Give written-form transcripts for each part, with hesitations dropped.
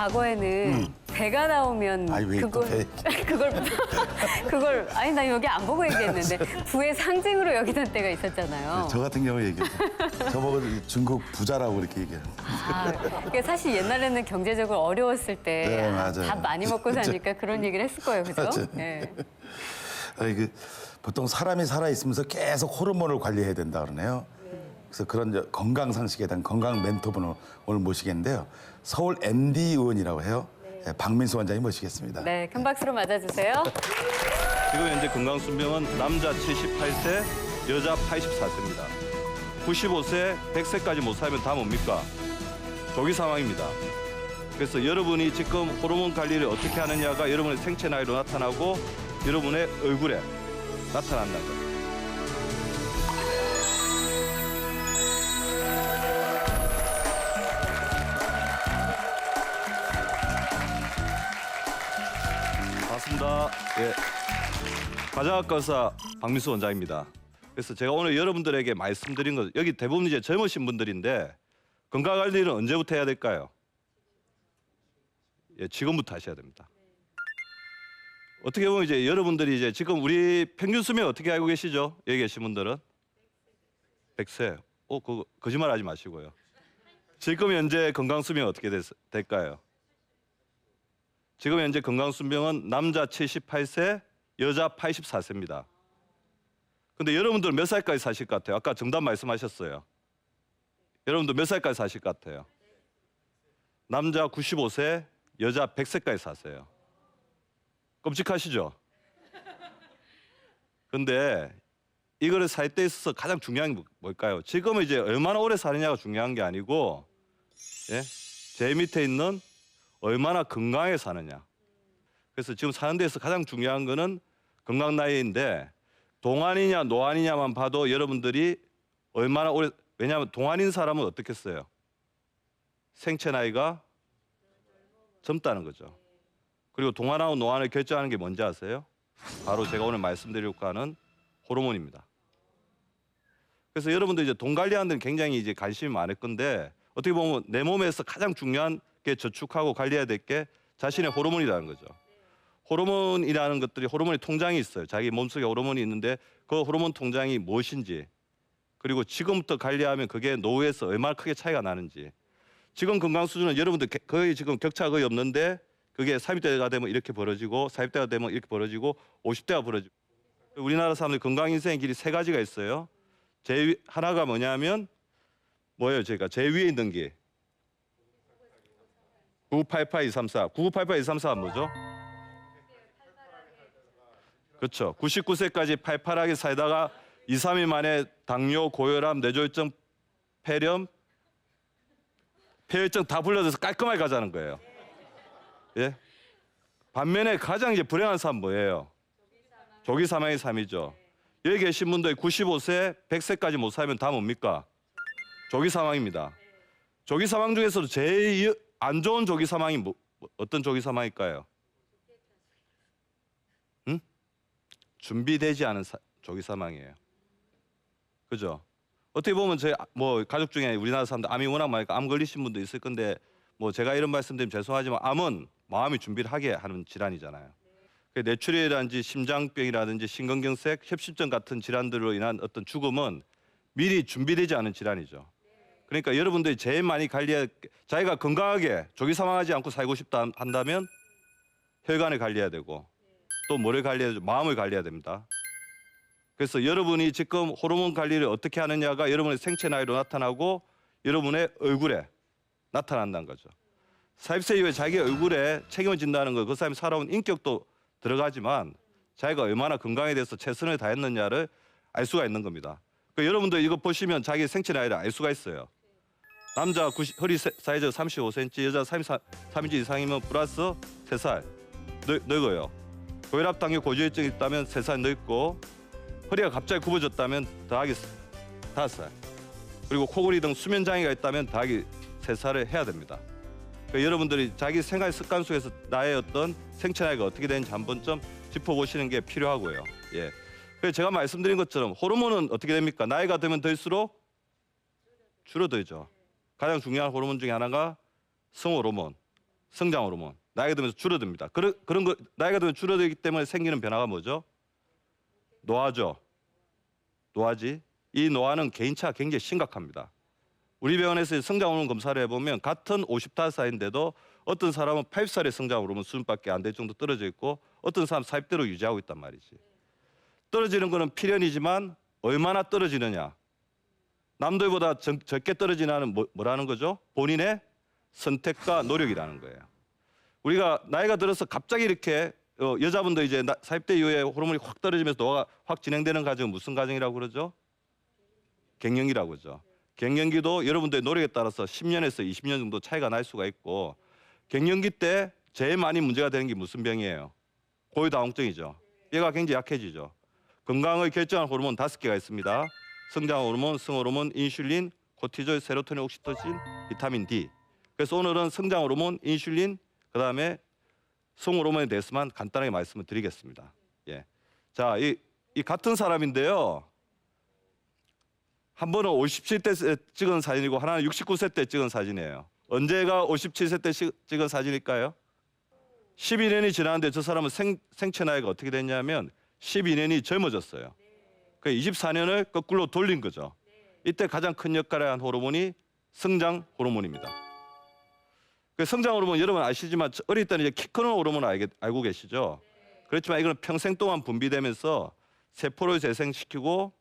과거에는 배가 나오면 아니, 왜 또 배? 그걸 아니 나 여기 안 보고 얘기했는데 부의 상징으로 여기던 때가 있었잖아요. 저 같은 경우에 얘기해요. 저보고 중국 부자라고 이렇게 얘기해요. 그러니까 사실 옛날에는 경제적으로 어려웠을 때 네, 맞아요. 밥 많이 먹고 사니까 그런 얘기를 했을 거예요, 그죠? 맞아요. 네. 아니, 보통 사람이 살아 있으면서 계속 호르몬을 관리해야 된다 그러네요. 그래서 그런 건강 상식에 대한 건강 멘토분을 오늘 모시겠는데요. 서울 MD 의원이라고 해요. 네, 박민수 원장님 모시겠습니다. 네, 큰 박수로 맞아주세요. 지금 현재 건강수명은 남자 78세, 여자 84세입니다. 95세, 100세까지 못 살면 다 뭡니까? 조기 사망입니다. 그래서 여러분이 지금 호르몬 관리를 어떻게 하느냐가 여러분의 생체 나이로 나타나고 여러분의 얼굴에 나타난다는 거예요. 반갑습니다. 예. 가정학과 의사 박민수 원장입니다. 그래서 제가 오늘 여러분들에게 말씀드린 것, 여기 대부분 이제 젊으신 분들인데 건강 관리는 언제부터 해야 될까요? 예, 지금부터 하셔야 됩니다. 어떻게 보면 이제 여러분들이 이제 지금 우리 평균 수명 어떻게 알고 계시죠? 여기 계신 분들은 100세. 그거 거짓말하지 마시고요. 지금 현재 건강 수명 어떻게 될까요? 지금 현재 건강 수명은 남자 78세, 여자 84세입니다. 근데 여러분들 몇 살까지 사실 것 같아요? 아까 정답 말씀하셨어요. 여러분들 몇 살까지 사실 것 같아요? 남자 95세, 여자 100세까지 사세요. 끔찍하시죠? 근데 이거를 살 때 있어서 가장 중요한 게 뭘까요? 지금은 이제 얼마나 오래 사느냐가 중요한 게 아니고, 예? 제 밑에 있는 얼마나 건강하게 사느냐. 그래서 지금 사는 데서 가장 중요한 거는 건강 나이인데 동안이냐 노안이냐만 봐도 여러분들이 얼마나 오래, 왜냐하면 동안인 사람은 어떻겠어요? 생체 나이가 젊다는 거죠. 그리고 동안하고 노안을 결정하는 게 뭔지 아세요? 바로 제가 오늘 말씀드리려고 하는 호르몬입니다. 그래서 여러분들 이제 돈 관리하는 데는 굉장히 이제 관심이 많을 건데 어떻게 보면 내 몸에서 가장 중요한 게 저축하고 관리해야 될 게 자신의 호르몬이라는 거죠. 호르몬이라는 것들이 호르몬의 통장이 있어요. 자기 몸속에 호르몬이 있는데 그 호르몬 통장이 무엇인지 그리고 지금부터 관리하면 그게 노후에서 얼마나 크게 차이가 나는지 지금 건강 수준은 여러분들 거의 지금 격차가 거의 없는데 그게 30대가 되면 이렇게 벌어지고 40대가 되면 이렇게 벌어지고 50대가 벌어지고 우리나라 사람들 건강 인생의 길이 세 가지가 있어요. 하나가 뭐냐면 뭐예요? 제가 제일 위에 있는 게 9988-234. 9988-234가 뭐죠? 그렇죠. 99세까지 팔팔하게 살다가 2, 3일 만에 당뇨, 고혈압, 뇌졸중, 폐렴, 폐혈증 다 불러들여서 깔끔하게 가자는 거예요. 예? 반면에 가장 이제 불행한 사람 뭐예요? 조기 사망의 삶이죠. 여기 계신 분들 95세, 100세까지 못 살면 다 뭡니까? 조기 사망입니다. 조기 사망 중에서도 제일 안 좋은 조기 사망이 어떤 조기 사망일까요? 응? 준비되지 않은 조기 사망이에요. 그죠? 어떻게 보면 제 가족 중에 우리나라 사람들 암이 워낙 많으니까 암 걸리신 분도 있을 건데 제가 이런 말씀드리면 죄송하지만 암은 마음이 준비를 하게 하는 질환이잖아요. 뇌출혈이라든지 심장병이라든지 심근경색, 협심증 같은 질환들로 인한 어떤 죽음은 미리 준비되지 않은 질환이죠. 그러니까 여러분들이 제일 많이 자기가 건강하게 조기 사망하지 않고 살고 싶다 한다면 혈관을 관리해야 되고 또 뭐를 관리해야 되죠? 마음을 관리해야 됩니다. 그래서 여러분이 지금 호르몬 관리를 어떻게 하느냐가 여러분의 생체 나이로 나타나고 여러분의 얼굴에 나타난다는 거죠. 40세 이후에 자기 얼굴에 책임을 진다는 거, 그 사람이 살아온 인격도 들어가지만 자기가 얼마나 건강에 대해서 최선을 다했느냐를 알 수가 있는 겁니다. 그러니까 여러분들 이거 보시면 자기 생체 나이를 알 수가 있어요. 남자 허리 사이즈 35cm, 여자 33인치 이상이면 플러스 3살 늙어요. 고혈압, 당뇨, 고지혈증이 있다면 3살 늙고 허리가 갑자기 굽어졌다면 더하기 5살 그리고 코골이 등 수면 장애가 있다면 더하기 3살을 해야 됩니다. 그러니까 여러분들이 자기 생활 습관 속에서 나의 어떤 생체 나이가 어떻게 되는지 한번 좀 짚어보시는 게 필요하고요. 예. 그래서 제가 말씀드린 것처럼 호르몬은 어떻게 됩니까? 나이가 들면 들수록 줄어들죠. 가장 중요한 호르몬 중에 하나가 성호르몬. 성장 호르몬. 나이가 들면서 줄어듭니다. 그런 거 나이가 들면 줄어들기 때문에 생기는 변화가 뭐죠? 노화죠. 노화지. 이 노화는 개인차가 굉장히 심각합니다. 우리 병원에서 성장 호르몬 검사를 해보면 같은 55살인데도 어떤 사람은 80살의 성장 호르몬 수준밖에 안 될 정도 떨어져 있고 어떤 사람은 40대로 유지하고 있단 말이지. 떨어지는 거는 필연이지만 얼마나 떨어지느냐. 남들보다 적게 떨어지는 뭐라는 거죠? 본인의 선택과 노력이라는 거예요. 우리가 나이가 들어서 갑자기 이렇게 여자분도 이제 40대 이후에 호르몬이 확 떨어지면서 노화가 확 진행되는 과정은 무슨 과정이라고 그러죠? 갱년기라고 그러죠. 갱년기도 여러분들의 노력에 따라서 10년에서 20년 정도 차이가 날 수가 있고 갱년기 때 제일 많이 문제가 되는 게 무슨 병이에요? 고유다공증이죠. 얘가 굉장히 약해지죠. 건강을 결정하는 호르몬 5개가 있습니다. 성장 호르몬, 성호르몬, 인슐린, 코티졸, 세로토닌, 옥시토신, 비타민 D. 그래서 오늘은 성장 호르몬, 인슐린, 그다음에 성호르몬에 대해서만 간단하게 말씀을 드리겠습니다. 예. 자, 이 같은 사람인데요. 한 번은 57세 때 찍은 사진이고 하나는 69세 때 찍은 사진이에요. 언제가 57세 때 찍은 사진일까요? 12년이 지났는데 저 사람은 생체 나이가 어떻게 됐냐면 12년이 젊어졌어요. 그 24년을 거꾸로 돌린 거죠. 이때 가장 큰 역할을 한 호르몬이 성장 호르몬입니다. 그 성장 호르몬 여러분 아시지만 어릴 때는 이제 키 크는 호르몬을 알고 계시죠? 그렇지만 이거는 평생 동안 분비되면서 세포를 재생시키고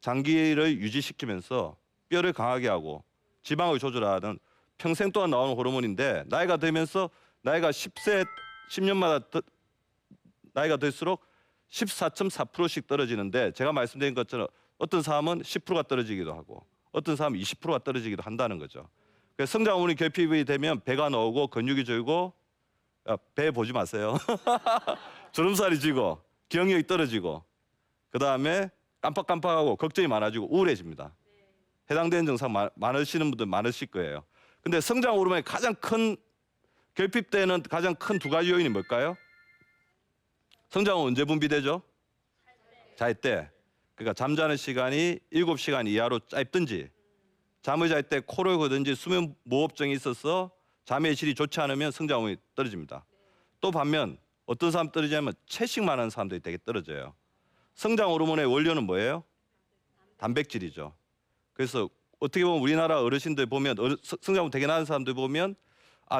장기를 유지시키면서 뼈를 강하게 하고 지방을 조절하는 평생 동안 나오는 호르몬인데 나이가 들면서 나이가 10년마다 나이가 들수록 14.4%씩 떨어지는데 제가 말씀드린 것처럼 어떤 사람은 10%가 떨어지기도 하고 어떤 사람은 20%가 떨어지기도 한다는 거죠. 그래서 성장 호르몬이 결핍이 되면 배가 나오고 근육이 줄고 배 보지 마세요. 주름살이 지고 기억력이 떨어지고 그다음에 깜빡깜빡하고 걱정이 많아지고 우울해집니다. 해당되는 증상 많으시는 분들 많으실 거예요. 근데 성장 호르몬의 가장 큰 결핍되는 가장 큰 두 가지 요인이 뭘까요? 성장은 언제 분비되죠? 잘 때. 그러니까 잠자는 시간이 7시간 이하로 짧든지 잠을 잘 때 코를 고든지 수면 무호흡증이 있어서 잠의 질이 좋지 않으면 성장 호르몬이 떨어집니다. 또 반면 어떤 사람 떨어지냐면 채식 많은 사람들이 되게 떨어져요. 성장 호르몬의 원료는 뭐예요? 단백질이죠. 그래서 어떻게 보면 우리나라 어르신들 보면 성장 호르몬 되게 낮은 사람들 보면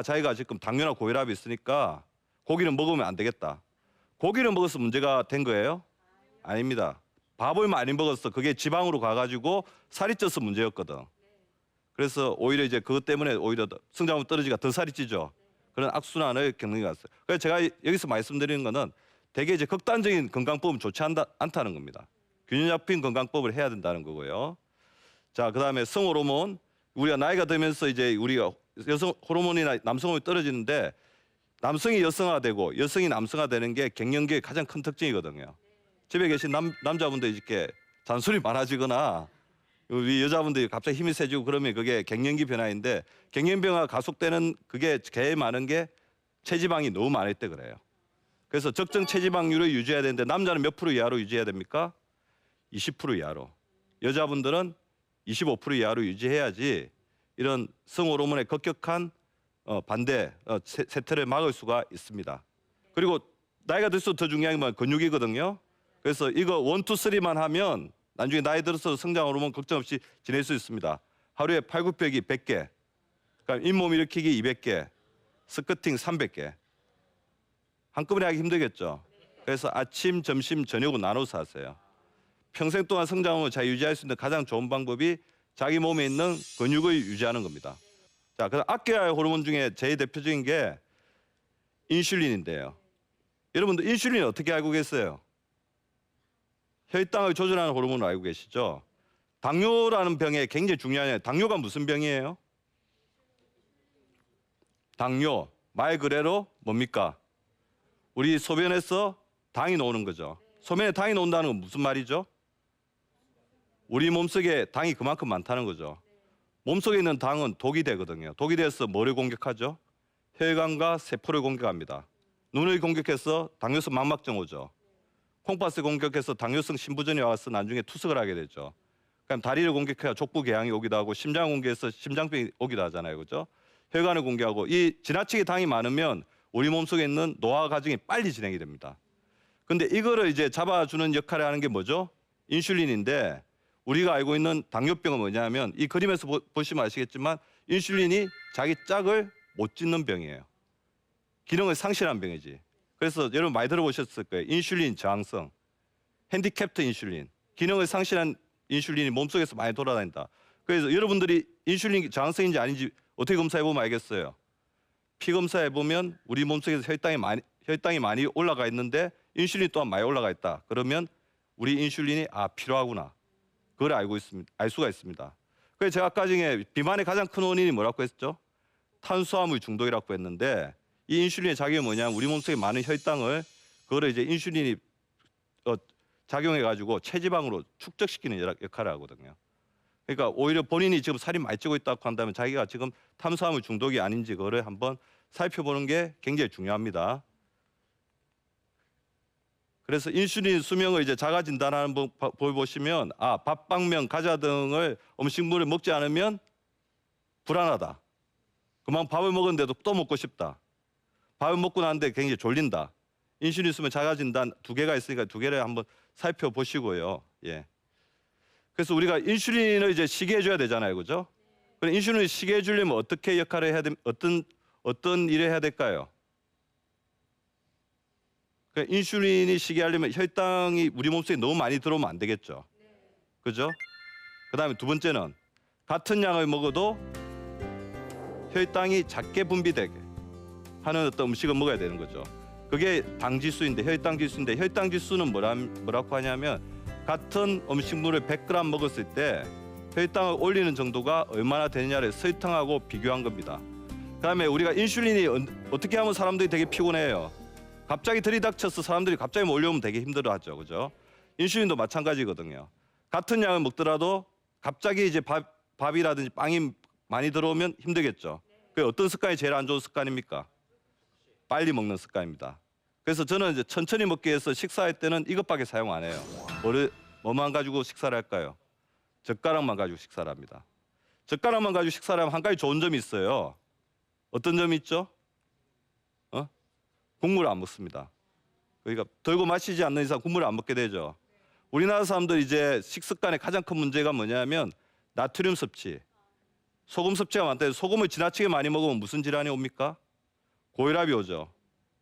자기가 지금 당뇨나 고혈압이 있으니까 고기는 먹으면 안 되겠다. 고기를 먹어서 문제가 된 거예요? 아닙니다. 밥을 많이 먹어서 그게 지방으로 가가지고 살이 쪄서 문제였거든. 그래서 오히려 이제 그것 때문에 오히려 성장 호르몬 떨어지니까 더 살이 찌죠. 그런 악순환을 겪는 것 같아요. 그래서 제가 여기서 말씀드리는 거는 되게 이제 극단적인 건강법은 좋지 않다는 겁니다. 균형 잡힌 건강법을 해야 된다는 거고요. 자, 그다음에 성호르몬. 우리가 나이가 들면서 이제 우리가 여성 호르몬이나 남성 호르몬이 떨어지는데 남성이 여성화되고 여성이 남성화되는 게 갱년기의 가장 큰 특징이거든요. 집에 계신 남자분들 이렇게 잔소리 많아지거나 우리 여자분들이 갑자기 힘이 세지고 그러면 그게 갱년기 변화인데 갱년기 변화가 가속되는 그게 제일 많은 게 체지방이 너무 많을 때 그래요. 그래서 적정 체지방률을 유지해야 되는데 남자는 몇 프로 이하로 유지해야 됩니까? 20% 이하로. 여자분들은 25% 이하로 유지해야지 이런 성호르몬의 급격한 반대 세태를 막을 수가 있습니다. 그리고 나이가 들수록 더 중요한 건 근육이거든요. 그래서 이거 1, 2, 3만 하면 나중에 나이 들어서 성장 호르몬 걱정 없이 지낼 수 있습니다. 하루에 팔굽혀펴기 100개, 그러니까 잇몸 일으키기 200개, 스쿼팅 300개. 한꺼번에 하기 힘들겠죠. 그래서 아침, 점심, 저녁으로 나눠서 하세요. 평생 동안 성장 호르몬을 잘 유지할 수 있는 가장 좋은 방법이 자기 몸에 있는 근육을 유지하는 겁니다. 자, 그다음 아껴야 할 호르몬 중에 제일 대표적인 게 인슐린인데요. 여러분들 인슐린 어떻게 알고 계세요? 혈당을 조절하는 호르몬을 알고 계시죠? 당뇨라는 병에 굉장히 중요해요. 당뇨가 무슨 병이에요? 당뇨, 말 그대로 뭡니까? 우리 소변에서 당이 나오는 거죠. 소변에 당이 나온다는 건 무슨 말이죠? 우리 몸속에 당이 그만큼 많다는 거죠. 몸속에 있는 당은 독이 되거든요. 독이 돼서 뭐를 공격하죠? 혈관과 세포를 공격합니다. 눈을 공격해서 당뇨성 망막증 오죠. 콩팥을 공격해서 당뇨성 신부전이 와서 나중에 투석을 하게 되죠. 그럼 다리를 공격해서 족부궤양이 오기도 하고 심장을 공격해서 심장병이 오기도 하잖아요. 그렇죠? 혈관을 공개하고 이 지나치게 당이 많으면 우리 몸속에 있는 노화 과정이 빨리 진행이 됩니다. 근데 이거를 이제 잡아주는 역할을 하는 게 뭐죠? 인슐린인데 우리가 알고 있는 당뇨병은 뭐냐면 이 그림에서 보시면 아시겠지만 인슐린이 자기 짝을 못 짓는 병이에요. 기능을 상실한 병이지. 그래서 여러분 많이 들어보셨을 거예요. 인슐린 저항성, 핸디캡트 인슐린, 기능을 상실한 인슐린이 몸속에서 많이 돌아다닌다. 그래서 여러분들이 인슐린 저항성인지 아닌지 어떻게 검사해 보면 알겠어요. 피 검사해 보면 우리 몸속에서 혈당이 많이 올라가 있는데 인슐린 또한 많이 올라가 있다. 그러면 우리 인슐린이 필요하구나. 그걸 알 수가 있습니다. 그래서 제가 아까 중에 비만의 가장 큰 원인이 뭐라고 했죠? 탄수화물 중독이라고 했는데 이 인슐린의 작용이 뭐냐면 우리 몸속에 많은 혈당을 그거를 이제 인슐린이 작용해가지고 체지방으로 축적시키는 역할을 하거든요. 그러니까 오히려 본인이 지금 살이 많이 찌고 있다고 한다면 자기가 지금 탄수화물 중독이 아닌지 그거를 한번 살펴보는 게 굉장히 중요합니다. 그래서 인슐린 수명을 이제 자가 진단하는 볼 보시면 밥, 빵면, 과자 등을 음식물을 먹지 않으면 불안하다. 그만 밥을 먹었는데도 또 먹고 싶다. 밥을 먹고 나는데 굉장히 졸린다. 인슐린 수명 자가 진단 2개가 있으니까 2개를 한번 살펴보시고요. 예. 그래서 우리가 인슐린을 이제 쉬게 해줘야 되잖아요, 그죠? 그럼 인슐린을 쉬게 해주려면 어떻게 역할을 해야 어떤 일을 해야 될까요? 그러니까 인슐린이 쉬게 하려면 혈당이 우리 몸속에 너무 많이 들어오면 안 되겠죠. 그죠? 그다음에 두 번째는 같은 양을 먹어도 혈당이 작게 분비되게 하는 어떤 음식을 먹어야 되는 거죠. 그게 당 지수인데 혈당 지수인데 혈당 지수는 뭐라고 하냐면 같은 음식물을 100g 먹었을 때 혈당을 올리는 정도가 얼마나 되느냐를 설탕하고 비교한 겁니다. 그다음에 우리가 인슐린이 어떻게 하면 사람들이 되게 피곤해요. 갑자기 들이닥쳐서 사람들이 갑자기 몰려오면 되게 힘들어하죠, 그죠? 인슐린도 마찬가지거든요. 같은 양을 먹더라도 갑자기 이제 밥이라든지 빵이 많이 들어오면 힘들겠죠. 그 어떤 습관이 제일 안 좋은 습관입니까? 빨리 먹는 습관입니다. 그래서 저는 이제 천천히 먹기 위해서 식사할 때는 이것밖에 사용 안 해요. 뭐만 가지고 식사를 할까요? 젓가락만 가지고 식사를 합니다. 젓가락만 가지고 식사를 하면 한 가지 좋은 점이 있어요. 어떤 점이 있죠? 국물을 안 먹습니다. 그러니까 들고 마시지 않는 이상 국물을 안 먹게 되죠. 우리나라 사람들 이제 식습관의 가장 큰 문제가 뭐냐면 나트륨 섭취, 소금 섭취가 많다. 소금을 지나치게 많이 먹으면 무슨 질환이 옵니까? 고혈압이 오죠.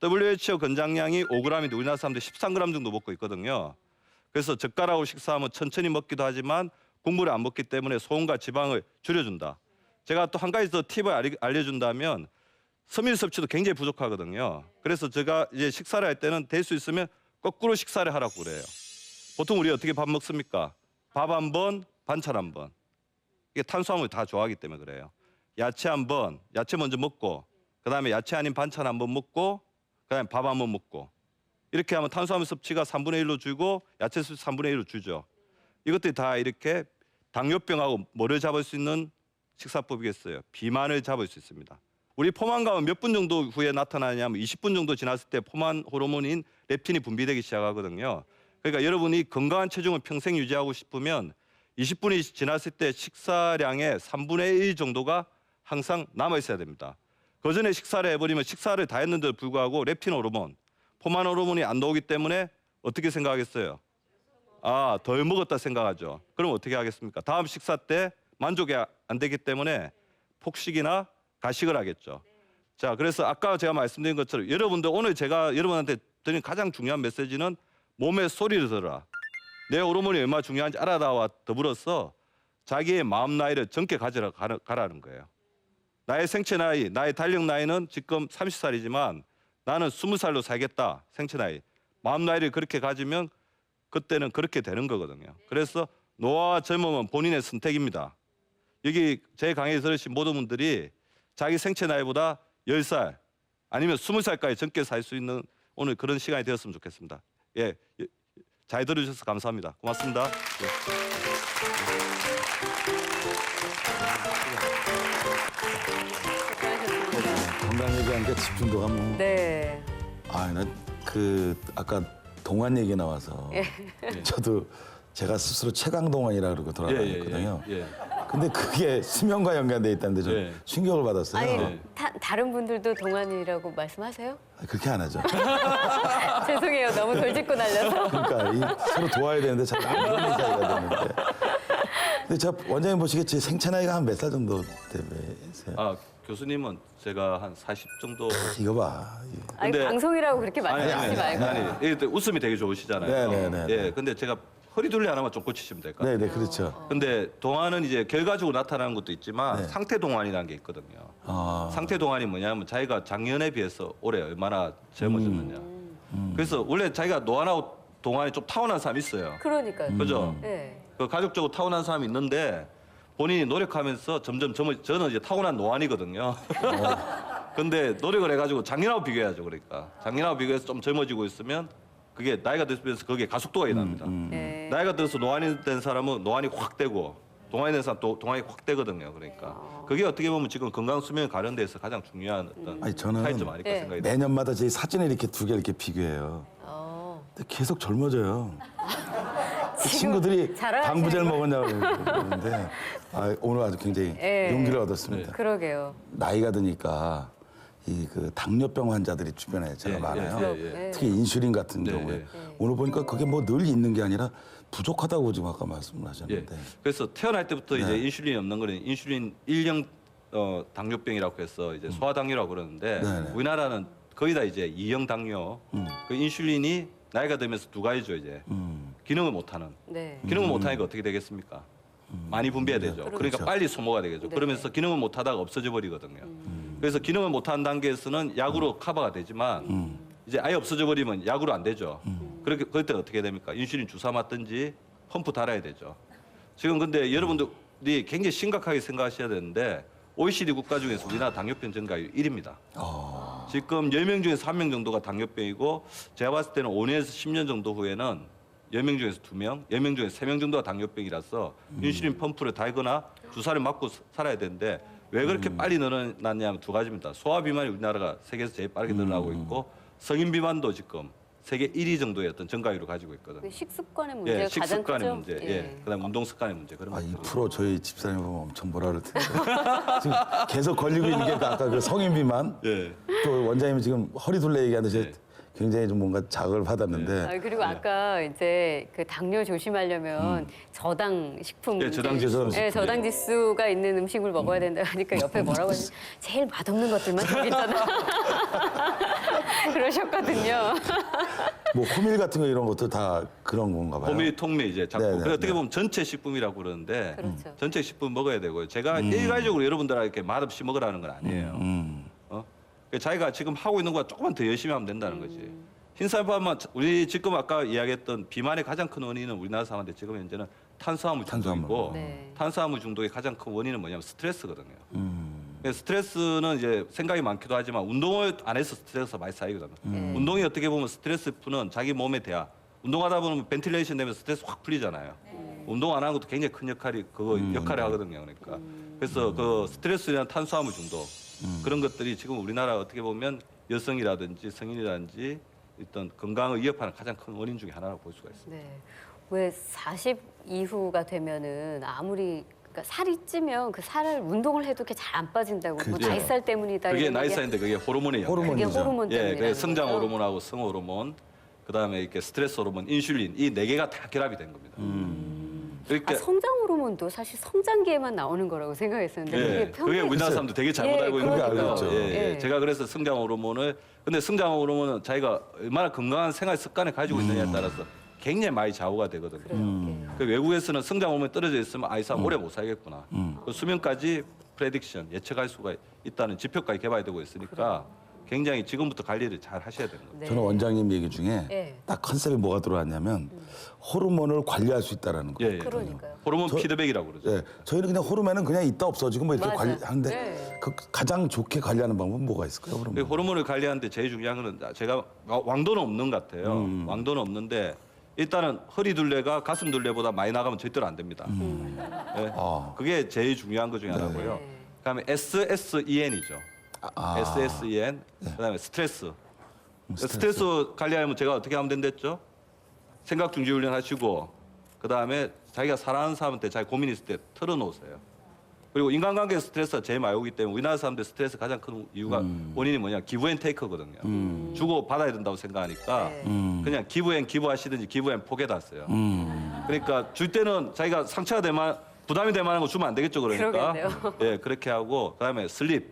WHO 권장량이 5g인데 우리나라 사람들 13g 정도 먹고 있거든요. 그래서 젓가락으로 식사하면 천천히 먹기도 하지만 국물을 안 먹기 때문에 소금과 지방을 줄여준다. 제가 또 한 가지 더 팁을 알려준다면 섬유 섭취도 굉장히 부족하거든요. 그래서 제가 이제 식사를 할 때는 될 수 있으면 거꾸로 식사를 하라고 그래요. 보통 우리 어떻게 밥 먹습니까? 밥 한 번, 반찬 한 번. 이게 탄수화물 다 좋아하기 때문에 그래요. 야채 한 번, 야채 먼저 먹고 그다음에 야채 아닌 반찬 한 번 먹고 그다음에 밥 한 번 먹고 이렇게 하면 탄수화물 섭취가 3분의 1로 줄고 야채 섭취 3분의 1로 줄죠. 이것들이 다 이렇게 당뇨병하고 뭐를 잡을 수 있는 식사법이겠어요. 비만을 잡을 수 있습니다. 우리 포만감은 몇 분 정도 후에 나타나냐면 20분 정도 지났을 때 포만 호르몬인 렙틴이 분비되기 시작하거든요. 그러니까 여러분이 건강한 체중을 평생 유지하고 싶으면 20분이 지났을 때 식사량의 3분의 1 정도가 항상 남아 있어야 됩니다. 그 전에 식사를 해버리면 식사를 다 했는데도 불구하고 렙틴 호르몬, 포만 호르몬이 안 나오기 때문에 어떻게 생각하겠어요? 덜 먹었다 생각하죠. 그럼 어떻게 하겠습니까? 다음 식사 때 만족이 안 되기 때문에 폭식이나 가식을 하겠죠. 자, 그래서 아까 제가 말씀드린 것처럼 여러분들 오늘 제가 여러분한테 드린 가장 중요한 메시지는 몸의 소리를 들어라. 내 호르몬이 얼마나 중요한지 알아다와 더불어서 자기의 마음 나이를 젊게 가라는 거예요. 나의 생체 나이, 나의 달력 나이는 지금 30살이지만 나는 20살로 살겠다. 생체 나이. 마음 나이를 그렇게 가지면 그때는 그렇게 되는 거거든요. 그래서 노화와 젊음은 본인의 선택입니다. 여기 제 강의 들으신 모든 분들이 자기 생체 나이보다 10살 아니면 20살까지 젊게 살 수 있는 오늘 그런 시간이 되었으면 좋겠습니다. 예, 잘 들어주셔서 감사합니다. 고맙습니다. 예. 건강 얘기하니까 집중도가 뭐. 네. 아까 동안 얘기 나와서 저도 제가 스스로 최강 동안이라 그러고 돌아다녔거든요. 근데 그게 수면과 연관돼 있다는데 좀 네. 충격을 받았어요. 아니 네. 다른 분들도 동안이라고 말씀하세요? 그렇게 안 하죠. 죄송해요. 너무 돌직구 날려서. 그러니까 서로 도와야 되는데 잘 안 되는 사이가 되는데. 근데 저 원장님 보시기에 제 생체 나이가 한 몇 살 정도 되세요? 아 교수님은 제가 한 40 정도. 이거 봐. 아니 근데- 방송이라고 그렇게 말씀하시지 말고. 아니, 이게 웃음이 되게 좋으시잖아요. 네네네. 예, 근데 제가 허리 둘레 하나만 좀 고치시면 될 것 같아요. 네네 그렇죠. 근데 동안은 이제 결과적으로 나타나는 것도 있지만 상태 동안이라는 게 있거든요. 아. 상태 동안이 뭐냐면 자기가 작년에 비해서 올해 얼마나 젊어졌느냐. 그래서 원래 자기가 노안하고 동안이 좀 타고난 사람이 있어요. 그러니까요. 그죠? 네. 그 가족적으로 타고난 사람이 있는데 본인이 노력하면서 점점 저는 이제 타고난 노안이거든요. 근데 노력을 해가지고 작년하고 비교해야죠. 그러니까 작년하고 비교해서 좀 젊어지고 있으면 그게 나이가 들면서 그게 가속도가 일어납니다. 네. 나이가 들어서 노안이 된 사람은 노안이 확 되고 동안이 된 사람 또 동안이 확 되거든요. 그러니까 그게 어떻게 보면 지금 건강 수명 관련돼서 가장 중요한 어떤 아니, 저는 차이점 아닐까 네. 생각이 듭니다. 매년마다 제 사진을 이렇게 두 개 이렇게 비교해요. 근데 계속 젊어져요. 그 친구들이 자랑하시는 방부제를 거- 먹었냐고 그러는데 오늘 아주 굉장히 네. 용기를 얻었습니다. 그러게요. 나이가 드니까 이 그 당뇨병 환자들이 주변에 제가 예, 많아요. 예, 예. 네. 특히 인슐린 같은 네, 경우에 네. 오늘 보니까 그게 뭐 늘 있는 게 아니라 부족하다고 지금 아까 말씀을 예. 하셨는데 그래서 태어날 때부터 이제 네. 인슐린이 없는 거는 인슐린 1형 당뇨병이라고 해서 이제 소아당뇨라고 그러는데 네네. 우리나라는 거의 다 이제 2형 당뇨. 그 인슐린이 나이가 들면서 두 가지죠 이제 기능을 못하는. 네. 기능을 못하니까 어떻게 되겠습니까? 많이 분비해야 되죠. 그러니까 빨리 소모가 되겠죠. 네. 그러면서 기능을 못하다가 없어져 버리거든요. 그래서 기능을 못하는 단계에서는 약으로 커버가 되지만 이제 아예 없어져 버리면 약으로 안 되죠. 그렇게 그럴 때 어떻게 됩니까? 인슐린 주사 맞든지 펌프 달아야 되죠. 지금 근데 여러분들이 굉장히 심각하게 생각하셔야 되는데 OECD 국가 중에서 우리나라 당뇨병 증가율 1위입니다. 지금 10명 중에서 1명 정도가 당뇨병이고 제가 봤을 때는 5년에서 10년 정도 후에는 10명 중에서 2명, 10명 중에서 3명 정도가 당뇨병이라서 인슐린 펌프를 달거나 주사를 맞고 살아야 되는데 왜 그렇게 빨리 늘어났냐면 두 가지입니다. 소아 비만이 우리나라가 세계에서 제일 빠르게 늘어나고 있고 성인 비만도 지금 세계 1위 정도의 어떤 증가율을 가지고 있거든요. 그 식습관의 문제가 예, 가장 식습관의 크죠. 문제, 예, 그다음 운동 습관의 문제 그런 아, 것들. 2% 저희 집사님 보면 엄청 뭐라 그럴 텐데 지금 계속 걸리고 있는 게 아까 그 성인 비만 예. 또 원장님이 지금 허리 둘레 얘기하는데 제가 네. 굉장히 좀 뭔가 자극을 받았는데 아, 그리고 아까 이제 그 당뇨 조심하려면 저당 식품, 예, 저당 이제- 지수. 예, 저당 지수가 있는 음식을 먹어야 된다 하니까 옆에 뭐라고 하지? 제일 맛없는 것들만 저기 있잖아. 그러셨거든요. 뭐 호밀 같은 거 이런 것도 다 그런 건가 봐요. 호밀, 통밀 이제 잡고 네, 네, 그래서 어떻게 네. 보면 전체 식품이라고 그러는데 그렇죠. 전체 식품 먹어야 되고요. 제가 일괄적으로 여러분들에게 이렇게 맛없이 먹으라는 건 아니에요. 어? 그러니까 자기가 지금 하고 있는 거가 조금만 더 열심히 하면 된다는 거지. 흰쌀밥만 우리 지금 아까 이야기했던 비만의 가장 큰 원인은 우리나라 사람한테 지금 현재는 탄수화물 중독이고 네. 탄수화물 중독의 가장 큰 원인은 뭐냐면 스트레스거든요. 그래서 스트레스는 이제 생각이 많기도 하지만 운동을 안 해서 스트레스가 많이 쌓이거든요. 운동이 어떻게 보면 스트레스 푸는 자기 몸의 대화. 운동하다 보면 벤틸레이션 되면서 스트레스 확 풀리잖아요. 운동 안 하는 것도 굉장히 큰 역할을 하거든요. 그러니까 그래서 그 스트레스나 탄수화물 중독 그런 것들이 지금 우리나라 어떻게 보면 여성이라든지 성인이라든지 어떤 건강을 위협하는 가장 큰 원인 중에 하나라고 볼 수가 있습니다. 네. 왜 40 이후가 되면은 아무리 그러니까 살이 찌면 그 살을 운동을 해도 이렇게 잘 안 빠진다고. 뭐 그죠. 나이살 때문이다. 그게 이런 얘기- 나이살인데 그게 호르몬이에요. 그게 호르몬이죠. 호르몬 때문에. 예, 그래서 성장 호르몬하고 성 호르몬, 그다음에 이렇게 스트레스 호르몬, 인슐린 이 네 개가 다 결합이 된 겁니다. 그러니까 아, 성장 호르몬도 사실 성장기에만 나오는 거라고 생각했었는데 예, 그게 그게 우리나라 사람들 되게 잘못 예, 알고 있는 그러니까요. 거죠. 예, 예. 예. 제가 그래서 성장 호르몬을 근데 성장 호르몬은 자기가 얼마나 건강한 생활 습관을 가지고 있느냐에 따라서 굉장히 많이 좌우가 되거든요. 그래요. 그 외국에서는 성장 호르몬이 떨어져 있으면 아, 이 사람 오래 못 살겠구나. 그 수명까지 프레딕션 예측할 수가 있다는 지표까지 개발되고 있으니까 굉장히 지금부터 관리를 잘 하셔야 되는 거예요. 네. 저는 원장님 얘기 중에 예. 딱 컨셉이 뭐가 들어왔냐면 호르몬을 관리할 수 있다라는 거. 예, 예. 그러니까요. 호르몬 피드백이라고 그러죠. 예, 저희는 그냥 호르몬은 그냥 있다 없어지고 뭐 이렇게 맞아. 관리하는데 네. 그 가장 좋게 관리하는 방법은 뭐가 있을까요? 그 호르몬. 호르몬을 관리하는데 제일 중요한 거는 제가 왕도는 없는 것 같아요. 왕도는 없는데 일단은 허리 둘레가 가슴 둘레보다 많이 나가면 절대로 안 됩니다. 예. 아. 그게 제일 중요한 것 중에 하나고요. 네. 그다음에 SSEN이죠. 아. SSEN. 그다음에 스트레스. 스트레스 관리하려면 제가 어떻게 하면 된댔죠? 생각 중지 훈련 하시고 그다음에 자기가 사랑하는 사람한테 자기 고민 있을 때 털어놓으세요. 그리고 인간관계 스트레스가 제일 많이 오기 때문에 우리나라 사람들 스트레스 가장 큰 이유가 원인이 뭐냐 기브 앤 테이크거든요. 주고 받아야 된다고 생각하니까 네. 그냥 기브 앤 기부하시든지 기브 앤 포기다 써요. 그러니까 줄 때는 자기가 상처가 될 만, 부담이 될 만한 거 주면 안 되겠죠. 그러니까 그러겠네요. 예 그렇게 하고 그다음에 슬립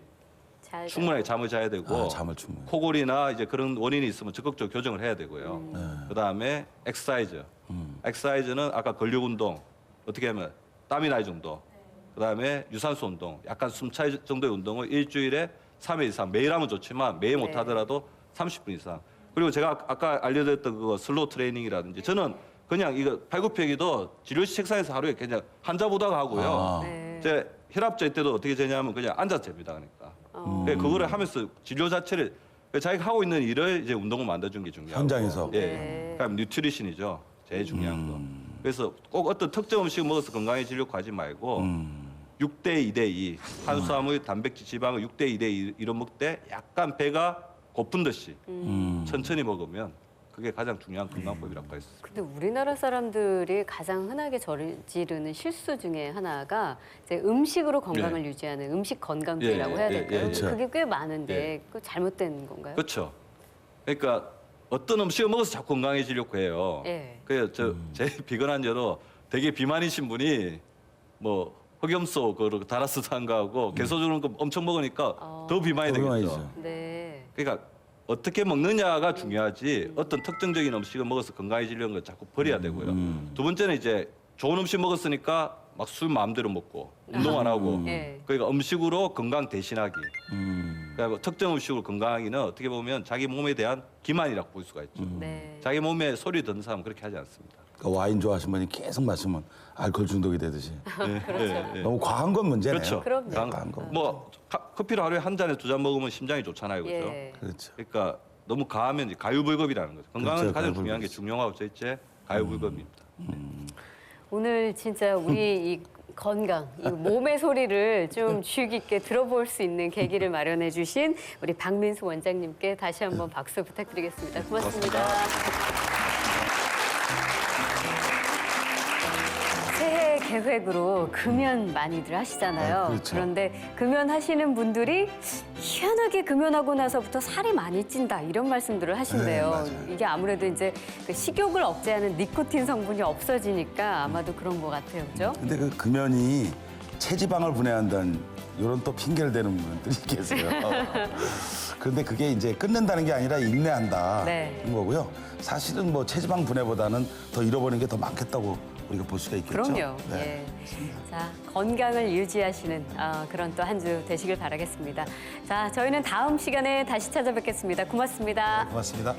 잘 충분하게 잠을 자야 되고 아, 잠을 충분히. 코골이나 이제 그런 원인이 있으면 적극적으로 교정을 해야 되고요. 그다음에 엑서사이즈. 엑서사이즈는 아까 근력 운동 어떻게 하면 땀이 날 정도. 그다음에 유산소 운동, 약간 숨 차이 정도의 운동을 일주일에 3회 이상 매일 하면 좋지만 매일 못 네. 하더라도 30분 이상. 그리고 제가 아까 알려드렸던 그거 슬로우 트레이닝이라든지 저는 그냥 이거 팔굽혀펴기도 진료실 책상에서 하루에 그냥 환자 보다가 하고요. 아. 네. 제 혈압제 때도 어떻게 되냐면 그냥 앉아서 됩니다. 그러니까. 그거를 하면서 진료 자체를 자기가 하고 있는 일을 이제 운동을 만들어주는 게 중요하고. 현장에서. 예. 네. 그다음 뉴트리션이죠. 제일 중요한 거. 그래서 꼭 어떤 특정 음식을 먹어서 건강해지려고 하지 말고 6대 2대 2 탄수화물, 단백질, 지방을 6대 2대 2 이런 먹되 약간 배가 고픈 듯이 천천히 먹으면 그게 가장 중요한 건강법이라고 할 수 있습니다. 근데 우리나라 사람들이 가장 흔하게 저지르는 실수 중에 하나가 이제 음식으로 건강을 유지하는 음식 건강주의라고 예, 해야 예, 될까요? 예, 예. 그게 꽤 많은데 예. 그 잘못된 건가요? 그렇죠. 그러니까 어떤 음식을 먹어서 자꾸 건강해지려고 해요. 예. 그래서 제 비건한 여로 되게 비만이신 분이 뭐 흑염소 그 다라스산 거하고 개소주는 거 엄청 먹으니까 더 비만이 되겠죠. 건강해지죠. 네. 그러니까 어떻게 먹느냐가 중요하지 어떤 특정적인 음식을 먹어서 건강해지려는 걸 자꾸 버려야 되고요. 두 번째는 이제 좋은 음식 먹었으니까 막 술 마음대로 먹고 운동 안 하고 예. 그러니까 음식으로 건강 대신하기. 그러니까 뭐 특정 음식으로 건강하기는 어떻게 보면 자기 몸에 대한 기만이라고 볼 수가 있죠. 네. 자기 몸에 소리 듣는 사람은 그렇게 하지 않습니다. 그러니까 와인 좋아하시는 분이 계속 마시면 알코올 중독이 되듯이 예. 너무 과한 건 문제네요. 그렇죠. 그럼요. 과한 거. 뭐 커피를 하루에 한 잔에 2잔 먹으면 심장이 좋잖아요, 그렇죠? 예. 그렇죠. 그러니까 너무 과하면 이제 가유불급이라는 거죠. 건강은 그렇죠, 가장 가유불급. 중요한 게 중용하고 절제 가유불급입니다. 오늘 진짜 우리 이 건강, 이 몸의 소리를 좀 주의 깊게 들어볼 수 있는 계기를 마련해 주신 우리 박민수 원장님께 다시 한번 박수 부탁드리겠습니다. 고맙습니다. 새해 계획으로 금연 많이들 하시잖아요. 아, 그렇죠. 그런데 금연 하시는 분들이 희한하게 금연하고 나서부터 살이 많이 찐다 이런 말씀들을 하신대요. 네, 맞아요. 이게 아무래도 이제 그 식욕을 억제하는 니코틴 성분이 없어지니까 아마도 그런 것 같아요, 그죠? 근데 그 금연이 체지방을 분해한다는 이런 또 핑계를 대는 분들이 계세요. 그런데 그게 이제 끝낸다는 게 아니라 인내한다 네. 는 거고요. 사실은 뭐 체지방 분해보다는 더 잃어버리는 게 더 많겠다고 우리가 볼 수가 있겠죠. 그럼요. 네. 예. 자, 건강을 유지하시는 그런 또 한 주 되시길 바라겠습니다. 자, 저희는 다음 시간에 다시 찾아뵙겠습니다. 고맙습니다. 고맙습니다.